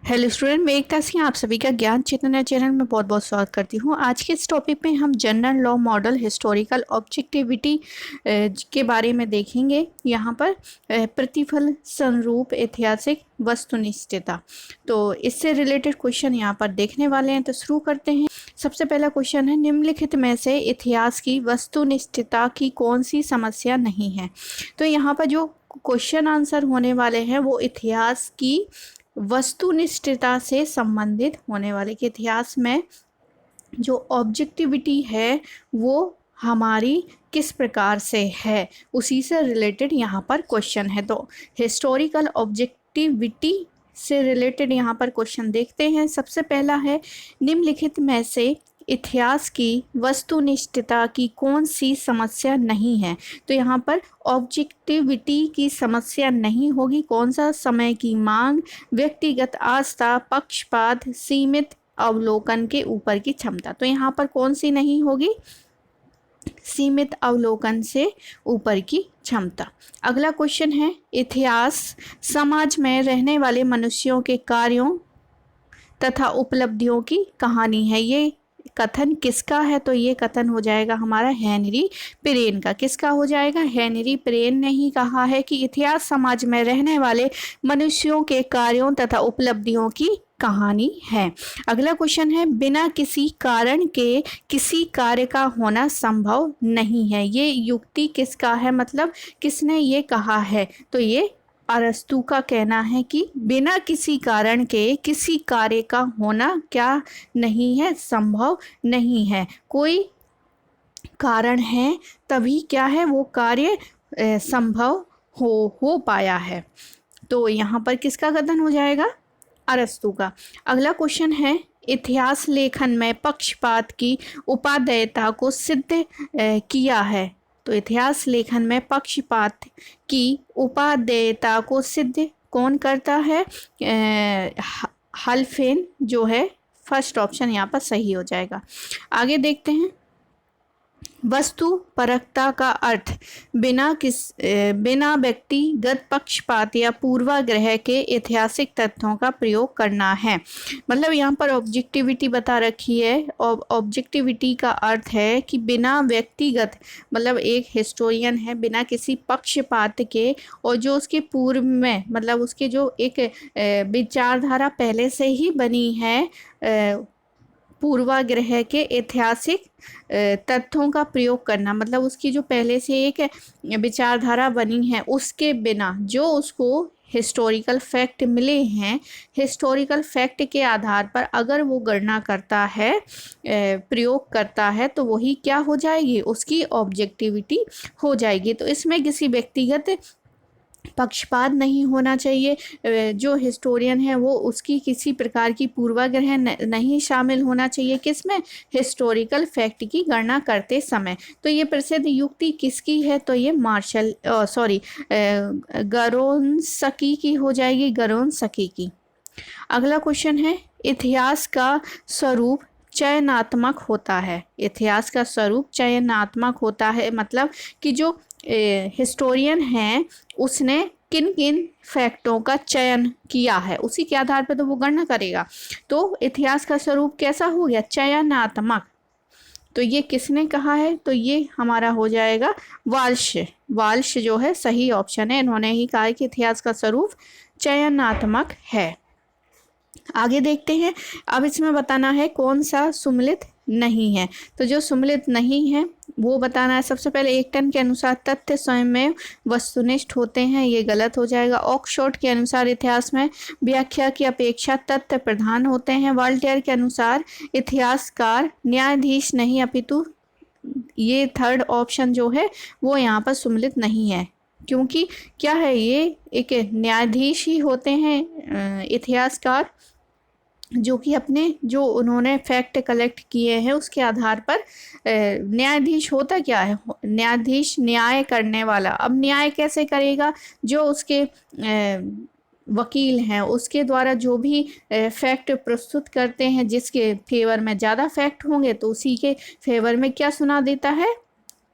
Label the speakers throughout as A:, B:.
A: Hello student, मैं एकता सिंह आप सभी का ज्ञान चैतन्य चैनल में बहुत बहुत स्वागत करती हूँ। आज के इस टॉपिक में हम general law model historical objectivity के बारे में देखेंगे। यहाँ पर प्रतिफल, संरूप, ऐतिहासिक, वस्तुनिष्ठता, तो इससे रिलेटेड क्वेश्चन यहाँ पर देखने वाले हैं। तो शुरू करते हैं। सबसे पहला क्वेश्चन है, निम्नलिखित में से इतिहास की वस्तुनिष्ठता की कौन सी समस्या नहीं है। तो यहाँ पर जो क्वेश्चन आंसर होने वाले हैं वो इतिहास की वस्तुनिष्ठता से संबंधित होने वाले के इतिहास में जो ऑब्जेक्टिविटी है वो हमारी किस प्रकार से है, उसी से रिलेटेड यहाँ पर क्वेश्चन है। तो हिस्टोरिकल ऑब्जेक्टिविटी से रिलेटेड यहाँ पर क्वेश्चन देखते हैं। सबसे पहला है, निम्नलिखित में से इतिहास की वस्तुनिष्ठता की कौन सी समस्या नहीं है। तो यहाँ पर ऑब्जेक्टिविटी की समस्या नहीं होगी। कौन सा? समय की मांग, व्यक्तिगत आस्था, पक्षपात, सीमित अवलोकन के ऊपर की क्षमता। तो यहाँ पर कौन सी नहीं होगी? सीमित अवलोकन से ऊपर की क्षमता। अगला क्वेश्चन है, इतिहास समाज में रहने वाले मनुष्यों के कार्यों तथा उपलब्धियों की कहानी है। ये कथन किसका है? तो ये कथन हो जाएगा हमारा हेनरी पेरेन का। किसका हो जाएगा? हेनरी पेरेन ने ही कहा है कि इतिहास समाज में रहने वाले मनुष्यों के कार्यों तथा उपलब्धियों की कहानी है। अगला क्वेश्चन है, बिना किसी कारण के किसी कार्य का होना संभव नहीं है। ये युक्ति किसका है, मतलब किसने ये कहा है? तो ये अरस्तु का कहना है कि बिना किसी कारण के किसी कार्य का होना क्या नहीं है? संभव नहीं है। कोई कारण है तभी क्या है, वो कार्य संभव हो पाया है। तो यहाँ पर किसका कथन हो जाएगा? अरस्तु का। अगला क्वेश्चन है, इतिहास लेखन में पक्षपात की उपादेयता को सिद्ध किया है। तो इतिहास लेखन में पक्षपात की उपादेयता को सिद्ध कौन करता है? हल्फेन जो है। फर्स्ट ऑप्शन यहाँ पर सही हो जाएगा। आगे देखते हैं, वस्तु परकता का अर्थ बिना व्यक्तिगत पक्षपात या पूर्वाग्रह के ऐतिहासिक तथ्यों का प्रयोग करना है। मतलब यहाँ पर ऑब्जेक्टिविटी बता रखी है, और ऑब्जेक्टिविटी का अर्थ है कि बिना व्यक्तिगत, मतलब एक हिस्टोरियन है, बिना किसी पक्षपात के, और जो उसके पूर्व में, मतलब उसके जो एक विचारधारा पहले से ही बनी है, पूर्वाग्रह के ऐतिहासिक तथ्यों का प्रयोग करना, मतलब उसकी जो पहले से एक विचारधारा बनी है उसके बिना जो उसको हिस्टोरिकल फैक्ट मिले हैं, हिस्टोरिकल फैक्ट के आधार पर अगर वो गणना करता है, प्रयोग करता है, तो वही क्या हो जाएगी? उसकी ऑब्जेक्टिविटी हो जाएगी। तो इसमें किसी व्यक्तिगत पक्षपात नहीं होना चाहिए। जो हिस्टोरियन है वो उसकी किसी प्रकार की पूर्वाग्रह नहीं शामिल होना चाहिए। किसमें? हिस्टोरिकल फैक्ट की गणना करते समय। तो ये प्रसिद्ध युक्ति किसकी है? तो ये गरोन्स्की की हो जाएगी, गरोन्स्की की। अगला क्वेश्चन है, इतिहास का स्वरूप चयनात्मक होता है। इतिहास का स्वरूप चयनात्मक होता है, मतलब कि जो हिस्टोरियन है उसने किन किन फैक्टों का चयन किया है, उसी के आधार पर तो वो गणना करेगा। तो इतिहास का स्वरूप कैसा हो गया? चयनात्मक। तो ये किसने कहा है? तो ये हमारा हो जाएगा वाल्श। वाल्श जो है सही ऑप्शन है, इन्होंने ही कहा है कि इतिहास का स्वरूप चयनात्मक है। आगे देखते हैं। अब इसमें बताना है कौन सा सुमेलित नहीं है। तो जो सुमेलित नहीं है वो बताना है। सबसे पहले, एक टन के अनुसार तथ्य स्वयं में वस्तुनिष्ठ होते हैं, ये गलत हो जाएगा। ऑक्सफोर्ड के अनुसार इतिहास में व्याख्या की अपेक्षा तथ्य प्रधान होते हैं। वॉल्टेयर के अनुसार इतिहासकार न्यायाधीश नहीं अपितु, ये थर्ड ऑप्शन जो है वो यहाँ पर सुमेलित नहीं है, क्योंकि क्या है, ये एक न्यायाधीश ही होते हैं इतिहासकार, जो कि अपने जो उन्होंने फैक्ट कलेक्ट किए हैं उसके आधार पर। न्यायाधीश होता क्या है? न्यायाधीश न्याय करने वाला। अब न्याय कैसे करेगा? जो उसके वकील हैं उसके द्वारा जो भी फैक्ट प्रस्तुत करते हैं, जिसके फेवर में ज़्यादा फैक्ट होंगे तो उसी के फेवर में क्या सुना देता है?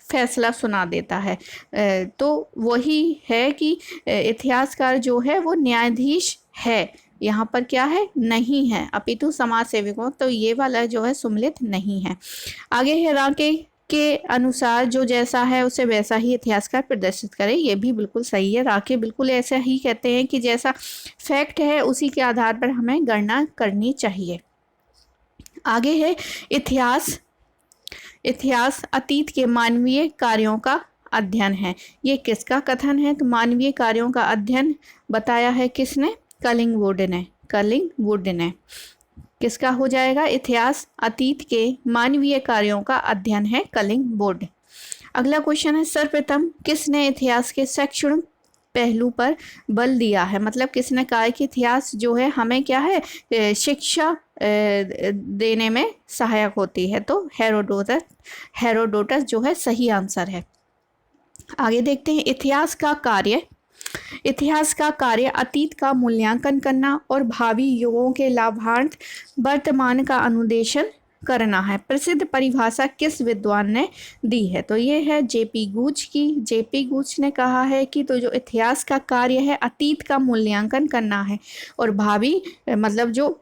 A: फैसला सुना देता है। तो वही है कि इतिहासकार जो है वो न्यायाधीश है, यहाँ पर क्या है, नहीं है, अपितु समाज सेवकों, तो ये वाला जो है सुमेलित नहीं है। आगे है राके के अनुसार जो जैसा है उसे वैसा ही इतिहासकार प्रदर्शित करे, ये भी बिल्कुल सही है। राके बिल्कुल ऐसा ही कहते हैं कि जैसा फैक्ट है उसी के आधार पर हमें गणना करनी चाहिए। आगे है इतिहास। इतिहास अतीत के मानवीय कार्यों का अध्ययन है। ये किसका कथन है, तो मानवीय कार्यों का अध्ययन बताया है किसने, कलिंगवुड ने। कलिंगवुड ने किसका हो जाएगा, इतिहास अतीत के मानवीय कार्यों का अध्ययन है, कलिंगवुड। अगला क्वेश्चन है सर्वप्रथम किसने इतिहास के शैक्षणिक पहलू पर बल दिया है, मतलब किसने कहा कि इतिहास जो है हमें क्या है, शिक्षा देने में सहायक होती है, तो हेरोडोटस। हेरोडोटस जो है सही आंसर है। आगे देखते हैं इतिहास का कार्य। इतिहास का कार्य अतीत का मूल्यांकन करना और भावी युगों के लाभार्थ वर्तमान का अनुदेशन करना है। प्रसिद्ध परिभाषा किस विद्वान ने दी है, तो ये है जेपी गूच की। जेपी गूच ने कहा है कि तो जो इतिहास का कार्य है अतीत का मूल्यांकन करना है और भावी मतलब जो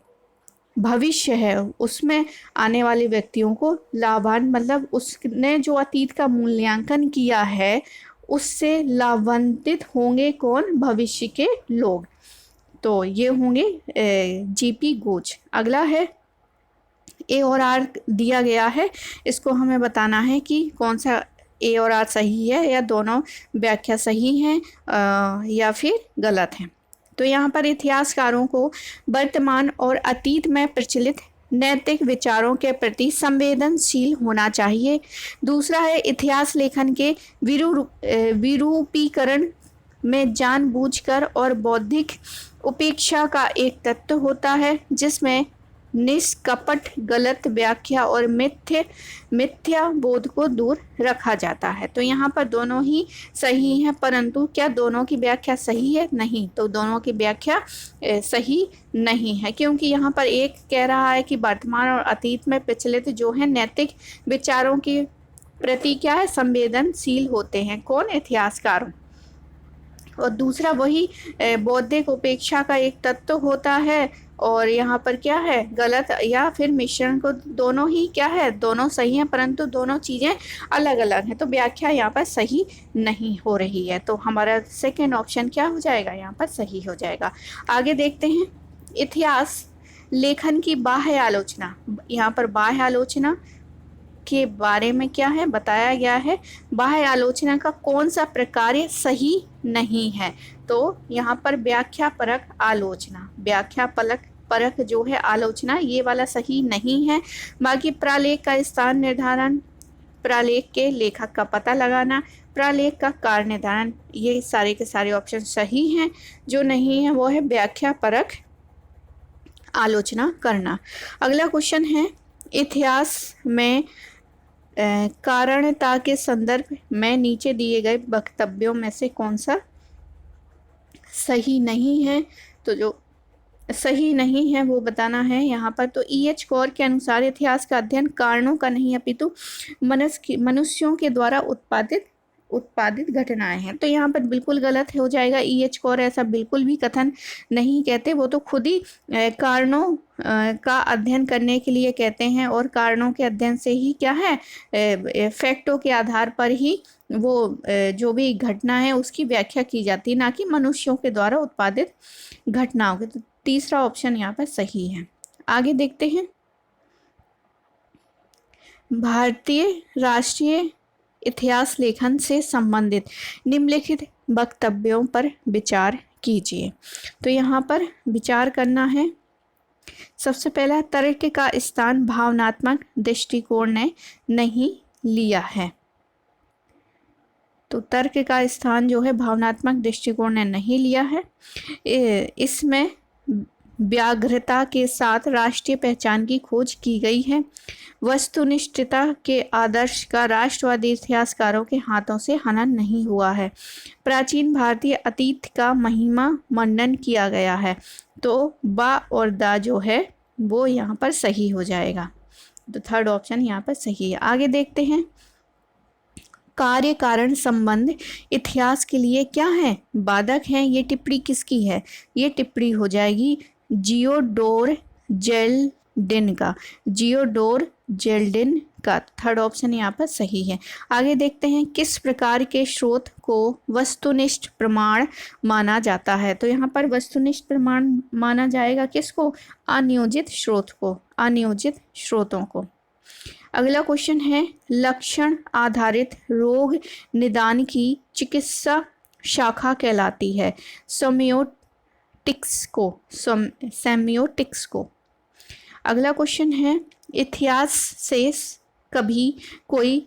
A: भविष्य है उसमें आने वाले व्यक्तियों को लाभान्वित, मतलब उसने जो अतीत का मूल्यांकन किया है उससे लाभान्वित होंगे कौन, भविष्य के लोग, तो ये होंगे जीपी गूच। अगला है ए और आर दिया गया है, इसको हमें बताना है कि कौन सा ए और आर सही है या दोनों व्याख्या सही हैं या फिर गलत हैं। तो यहाँ पर इतिहासकारों को वर्तमान और अतीत में प्रचलित नैतिक विचारों के प्रति संवेदनशील होना चाहिए। दूसरा है इतिहास लेखन के विरूपीकरण में जानबूझकर और बौद्धिक उपेक्षा का एक तत्व होता है जिसमें निष्कपट गलत व्याख्या और मिथ्या बोध को दूर रखा जाता है। तो यहाँ पर दोनों ही सही हैं, परंतु क्या दोनों की व्याख्या सही है, नहीं, तो दोनों की व्याख्या सही नहीं है, क्योंकि यहाँ पर एक कह रहा है कि वर्तमान और अतीत में प्रचलित जो है नैतिक विचारों के प्रति क्या है, संवेदनशील होते हैं, कौन, इतिहासकार, और दूसरा वही बौद्धिक उपेक्षा का एक तत्व होता है, और यहाँ पर क्या है, गलत या फिर मिश्रण को, दोनों ही क्या है, दोनों सही हैं, परंतु दोनों चीज़ें अलग अलग हैं, तो व्याख्या यहाँ पर सही नहीं हो रही है, तो हमारा सेकंड ऑप्शन क्या हो जाएगा, यहाँ पर सही हो जाएगा। आगे देखते हैं इतिहास लेखन की बाह्य आलोचना। यहाँ पर बाह्य आलोचना के बारे में क्या है बताया गया है, बाह्य आलोचना का कौन सा प्रकार सही नहीं है, तो यहाँ पर व्याख्या परक आलोचना, व्याख्या परक जो है आलोचना, ये वाला सही नहीं है। बाकी प्रालेख का स्थान निर्धारण, प्रालेख के लेखक का पता लगाना, प्रालेख का कार्य निर्धारण, ये सारे के सारे ऑप्शन सही हैं। जो नहीं है वो है व्याख्या परक आलोचना करना। अगला क्वेश्चन है इतिहास में कारणता के संदर्भ में नीचे दिए गए वक्तव्यों में से कौन सा सही नहीं है, तो जो सही नहीं है वो बताना है यहाँ पर। तो E.H. कौर के अनुसार इतिहास का अध्ययन कारणों का नहीं अपितु मनुष्यों के द्वारा उत्पादित घटनाएं हैं, तो यहाँ पर बिल्कुल गलत हो जाएगा। E.H. कौर ऐसा बिल्कुल भी कथन नहीं कहते, वो तो खुद ही कारणों का अध्ययन करने के लिए कहते हैं, और कारणों के अध्ययन से ही क्या है, फैक्टों के आधार पर ही वो जो भी घटना है उसकी व्याख्या की जाती है, ना कि मनुष्यों के द्वारा उत्पादित घटनाओं के। तो तीसरा ऑप्शन यहाँ पर सही है। आगे देखते हैं भारतीय राष्ट्रीय इतिहास लेखन से संबंधित निम्नलिखित वक्तव्यों पर विचार कीजिए। तो यहाँ पर विचार करना है। सबसे पहला, तर्क का स्थान भावनात्मक दृष्टिकोण ने नहीं लिया है, तो तर्क का स्थान जो है भावनात्मक दृष्टिकोण ने नहीं लिया है। इसमें व्याघ्रता के साथ राष्ट्रीय पहचान की खोज की गई है। वस्तुनिष्ठता के आदर्श का राष्ट्रवादी इतिहासकारों के हाथों से हनन नहीं हुआ है। प्राचीन भारतीय अतीत का महिमा मंडन किया गया है, तो बा और दा जो है वो यहाँ पर सही हो जाएगा, तो थर्ड ऑप्शन यहाँ पर सही है। आगे देखते हैं कार्य कारण संबंध इतिहास के लिए क्या है, बाधक है। ये टिप्पणी किसकी है, ये टिप्पणी हो जाएगी जियोडोर जेल्डिन का, जियोडोर जेल्डिन का। थर्ड ऑप्शन यहाँ पर सही है। आगे देखते हैं किस प्रकार के स्रोत को वस्तुनिष्ठ प्रमाण माना जाता है। तो यहाँ पर वस्तुनिष्ठ प्रमाण माना जाएगा किसको? अनियोजित स्रोत को, अनियोजित स्रोतों को। अगला क्वेश्चन है लक्षण आधारित रोग निदान की चिकित्सा शाखा कहलाती है सेमियोटिक्स को, सेमियोटिक्स को। अगला क्वेश्चन है इतिहास से कभी कोई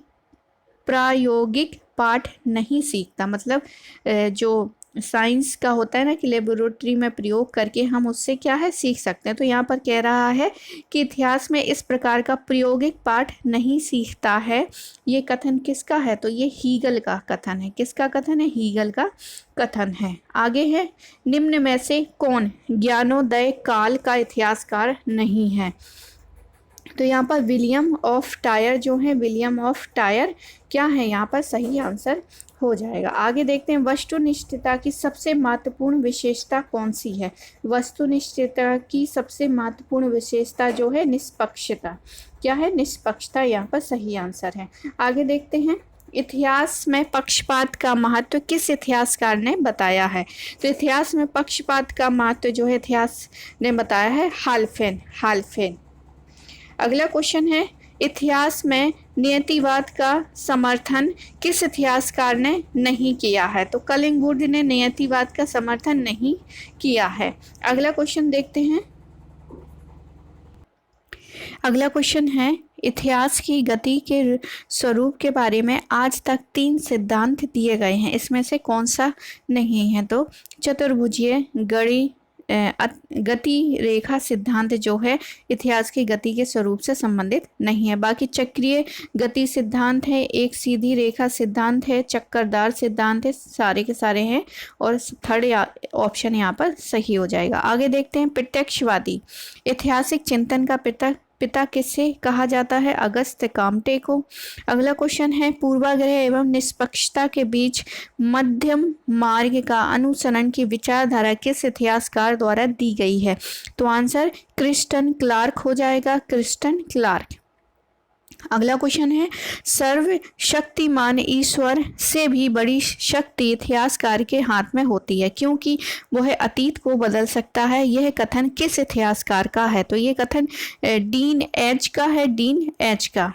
A: प्रायोगिक पाठ नहीं सीखता, मतलब जो साइंस का होता है ना कि लेबोरेटरी में प्रयोग करके हम उससे क्या है सीख सकते हैं। तो यहाँ पर कह रहा है कि इतिहास में इस प्रकार का प्रायोगिक पाठ नहीं सीखता है। ये कथन किसका है? तो ये हीगल का कथन है। किसका कथन है? हीगल का कथन है। आगे है निम्न में से कौन ज्ञानोदय काल का इतिहासकार नहीं है? तो यहाँ पर विलियम ऑफ टायर जो है, विलियम ऑफ टायर क्या है यहाँ पर सही आंसर हो जाएगा। आगे देखते हैं वस्तुनिष्ठता की सबसे महत्वपूर्ण विशेषता कौन सी है? वस्तुनिष्ठता की सबसे महत्वपूर्ण विशेषता जो है निष्पक्षता। क्या है? निष्पक्षता यहाँ पर सही आंसर है। आगे देखते हैं इतिहास में पक्षपात का महत्व किस इतिहासकार ने बताया है? तो इतिहास में पक्षपात का महत्व जो है इतिहास ने बताया है हाल्फेन, हाल्फेन। अगला क्वेश्चन है इतिहास में नियतिवाद का समर्थन किस इतिहासकार ने नहीं किया है? तो कलिंगवुड ने नियतिवाद का समर्थन नहीं किया है। अगला क्वेश्चन देखते हैं। अगला क्वेश्चन है इतिहास की गति के स्वरूप के बारे में आज तक 3 सिद्धांत दिए गए हैं, इसमें से कौन सा नहीं है? तो चतुर्भुजीय गति रेखा सिद्धांत जो है इतिहास की गति के स्वरूप से संबंधित नहीं है। बाकी चक्रीय गति सिद्धांत है, एक सीधी रेखा सिद्धांत है, चक्करदार सिद्धांत है, सारे के सारे हैं और थर्ड ऑप्शन यहाँ पर सही हो जाएगा। आगे देखते हैं प्रत्यक्षवादी ऐतिहासिक चिंतन का पिता किसे कहा जाता है? अगस्त्य काम्टे को। अगला क्वेश्चन है पूर्वाग्रह एवं निष्पक्षता के बीच मध्यम मार्ग का अनुसरण की विचारधारा किस इतिहासकार द्वारा दी गई है? तो आंसर क्रिस्टन क्लार्क हो जाएगा, क्रिस्टन क्लार्क। अगला क्वेश्चन है सर्वशक्तिमान ईश्वर से भी बड़ी शक्ति इतिहासकार के हाथ में होती है क्योंकि वह अतीत को बदल सकता है। यह कथन किस इतिहासकार का है? तो ये कथन डीन एज का है, डीन एज का।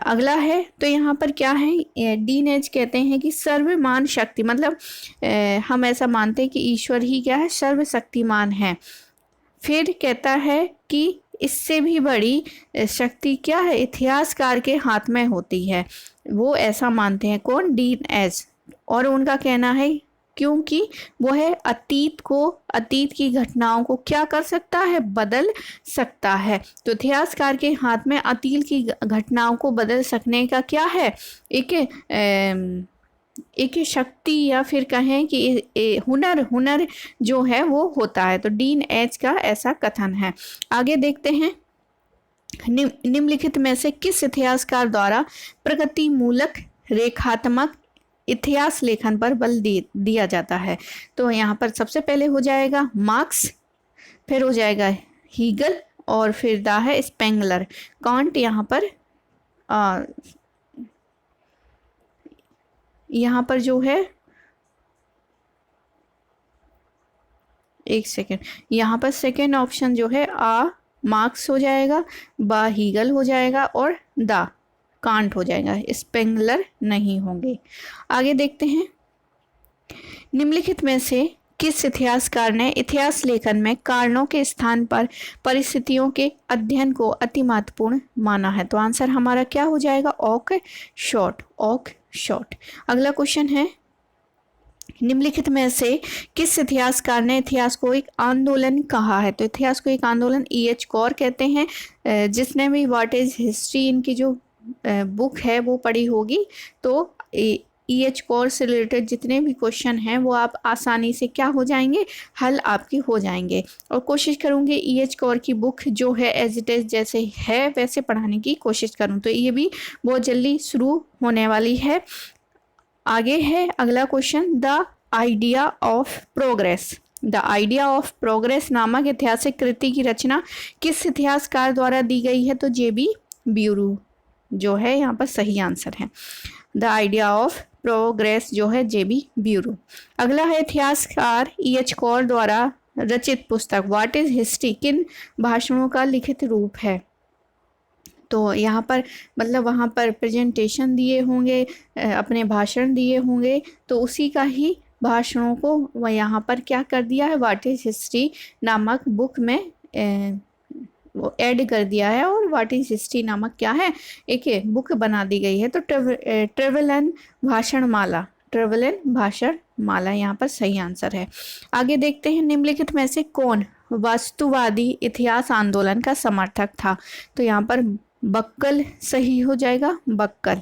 A: अगला है तो यहाँ पर क्या है डीन एज कहते हैं कि सर्वमान शक्ति, मतलब हम ऐसा मानते हैं कि ईश्वर ही क्या है? सर्वशक्तिमान है। फिर कहता है कि इससे भी बड़ी शक्ति क्या है? इतिहासकार के हाथ में होती है, वो ऐसा मानते हैं। कौन? डीन एज। और उनका कहना है क्योंकि वह अतीत को, अतीत की घटनाओं को क्या कर सकता है? बदल सकता है। तो इतिहासकार के हाथ में अतीत की घटनाओं को बदल सकने का क्या है? एक शक्ति या फिर कहें कि हुनर जो है वो होता है। तो डीन एज का ऐसा कथन है। आगे देखते हैं निम्नलिखित में से किस इतिहासकार द्वारा प्रगतिमूलक रेखात्मक इतिहास लेखन पर बल दिया जाता है? तो यहाँ पर सबसे पहले हो जाएगा मार्क्स, फिर हो जाएगा हीगल और फिर दा है स्पेंगलर। कांट यहाँ पर जो है एक सेकेंड, यहाँ पर सेकेंड ऑप्शन जो है मार्क्स हो जाएगा, बा हीगल हो जाएगा और दा कांट हो जाएगा, स्पेंगलर नहीं होंगे। आगे देखते हैं निम्नलिखित में से किस इतिहासकार ने इतिहास लेखन में कारणों के स्थान पर परिस्थितियों के अध्ययन को अति महत्वपूर्ण माना है? तो आंसर हमारा क्या हो जाएगा? ऑक शॉर्ट, ऑक शॉर्ट। अगला क्वेश्चन है निम्नलिखित में से किस इतिहासकार ने इतिहास को एक आंदोलन कहा है? तो इतिहास को एक आंदोलन E.H. कौर कहते हैं। जिसने भी व्हाट इज हिस्ट्री इनकी जो बुक है वो पढ़ी होगी तो E.H. कौर से रिलेटेड जितने भी क्वेश्चन हैं वो आप आसानी से क्या हो जाएंगे? हल आपकी हो जाएंगे। और कोशिश करूँगी E.H. कौर की बुक जो है एज इट इज़ जैसे है वैसे पढ़ाने की कोशिश करूँ। तो ये भी बहुत जल्दी शुरू होने वाली है। आगे है अगला question the idea of progress. The idea of progress नामक ऐतिहासिक कृति की रचना किस इतिहासकार द्वारा दी गई है? तो जेबी ब्यूरू जो है यहाँ पर सही आंसर है। द आइडिया ऑफ प्रोग्रेस जो है जेबी ब्यूरू। अगला है इतिहासकार EH कौर द्वारा रचित पुस्तक व्हाट इज हिस्ट्री किन भाषणों का लिखित रूप है? तो यहाँ पर मतलब वहाँ पर प्रेजेंटेशन दिए होंगे, अपने भाषण दिए होंगे, तो उसी का ही भाषणों को वह यहाँ पर क्या कर दिया है, व्हाट इज हिस्ट्री नामक बुक में वो ऐड कर दिया है, और व्हाट इज हिस्ट्री नामक क्या है, एक बुक बना दी गई है। तो ट्रेवल एंड भाषण माला, ट्रेवल एंड भाषण माला यहाँ पर सही आंसर है। आगे देखते हैं, निम्नलिखित में से कौन वास्तुवादी इतिहास आंदोलन का समर्थक था? तो यहाँ पर बक्कल सही हो जाएगा, बक्कल।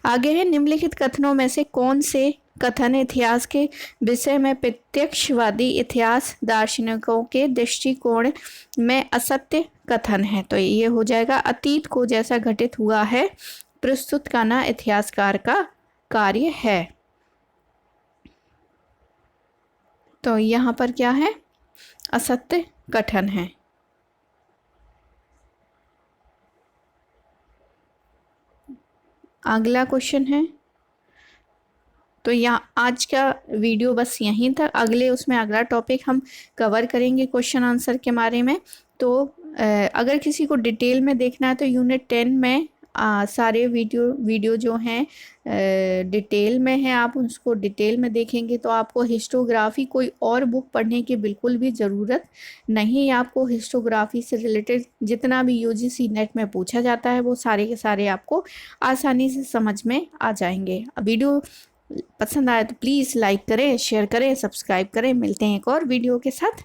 A: आगे है, निम्नलिखित कथनों में से कौन से कथन इतिहास के विषय में प्रत्यक्षवादी इतिहास दार्शनिकों के दृष्टिकोण में असत्य कथन है? तो ये हो जाएगा, अतीत को जैसा घटित हुआ है प्रस्तुत करना इतिहासकार का कार्य है। तो यहाँ पर क्या है, असत्य कथन है। अगला क्वेश्चन है, तो यहाँ आज का वीडियो बस यहीं तक, अगले उसमें अगला टॉपिक हम कवर करेंगे क्वेश्चन आंसर के बारे में। तो अगर किसी को डिटेल में देखना है तो यूनिट 10 में सारे वीडियो जो हैं डिटेल में है, आप उसको डिटेल में देखेंगे तो आपको हिस्टोग्राफी कोई और बुक पढ़ने की बिल्कुल भी ज़रूरत नहीं। आपको हिस्टोग्राफी से रिलेटेड जितना भी UGC नेट में पूछा जाता है वो सारे के सारे आपको आसानी से समझ में आ जाएंगे। वीडियो पसंद आए तो प्लीज़ लाइक करें, शेयर करें, सब्सक्राइब करें। मिलते हैं एक और वीडियो के साथ।